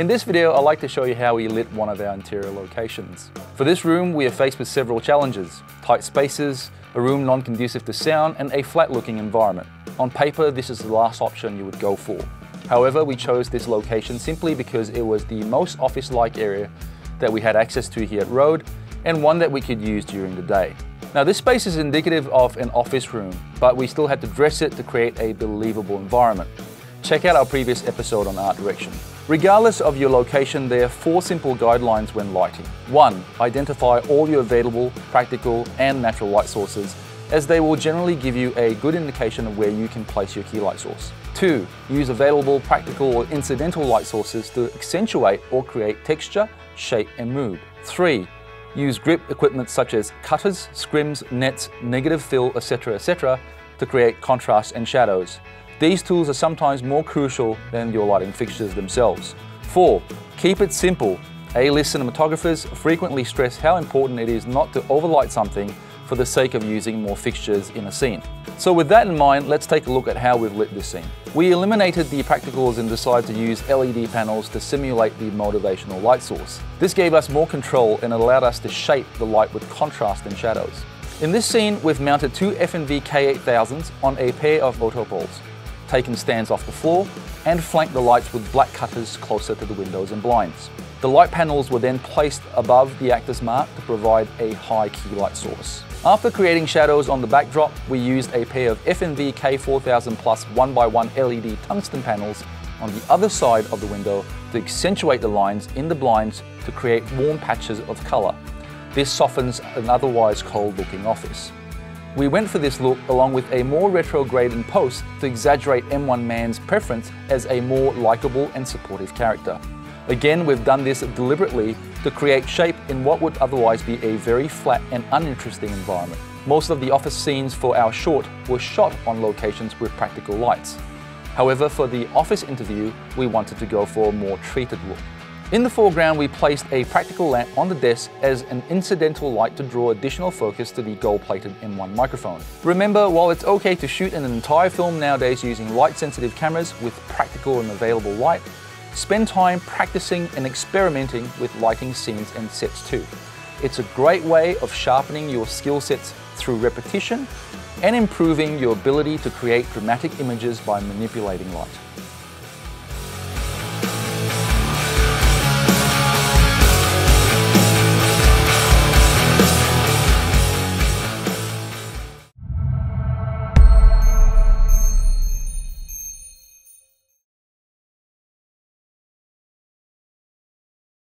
In this video, I'd like to show you how we lit one of our interior locations. For this room, we are faced with several challenges: tight spaces, a room non-conducive to sound, and a flat-looking environment. On paper, this is the last option you would go for. However, we chose this location simply because it was the most office-like area that we had access to here at Rode, and one that we could use during the day. Now, this space is indicative of an office room, but we still had to dress it to create a believable environment. Check out our previous episode on art direction. Regardless of your location, there are 4 simple guidelines when lighting. 1. Identify all your available, practical, and natural light sources, as they will generally give you a good indication of where you can place your key light source. 2. Use available, practical, or incidental light sources to accentuate or create texture, shape, and mood. 3. Use grip equipment such as cutters, scrims, nets, negative fill, etc. to create contrast and shadows. These tools are sometimes more crucial than your lighting fixtures themselves. 4. Keep it simple. A-list cinematographers frequently stress how important it is not to overlight something for the sake of using more fixtures in a scene. So with that in mind, let's take a look at how we've lit this scene. We eliminated the practicals and decided to use LED panels to simulate the motivational light source. This gave us more control and allowed us to shape the light with contrast and shadows. In this scene, we've mounted 2 F&V K8000s on a pair of autopoles, taken stands off the floor, and flanked the lights with black cutters closer to the windows and blinds. The light panels were then placed above the actor's mark to provide a high key light source. After creating shadows on the backdrop, we used a pair of F&V K4000 Plus 1x1 LED tungsten panels on the other side of the window to accentuate the lines in the blinds to create warm patches of color. This softens an otherwise cold-looking office. We went for this look along with a more retro grade in post to exaggerate M1 Man's preference as a more likable and supportive character. Again, we've done this deliberately to create shape in what would otherwise be a very flat and uninteresting environment. Most of the office scenes for our short were shot on locations with practical lights. However, for the office interview, we wanted to go for a more treated look. In the foreground, we placed a practical lamp on the desk as an incidental light to draw additional focus to the gold-plated M1 microphone. Remember, while it's okay to shoot an entire film nowadays using light-sensitive cameras with practical and available light, spend time practicing and experimenting with lighting scenes and sets too. It's a great way of sharpening your skill sets through repetition and improving your ability to create dramatic images by manipulating light.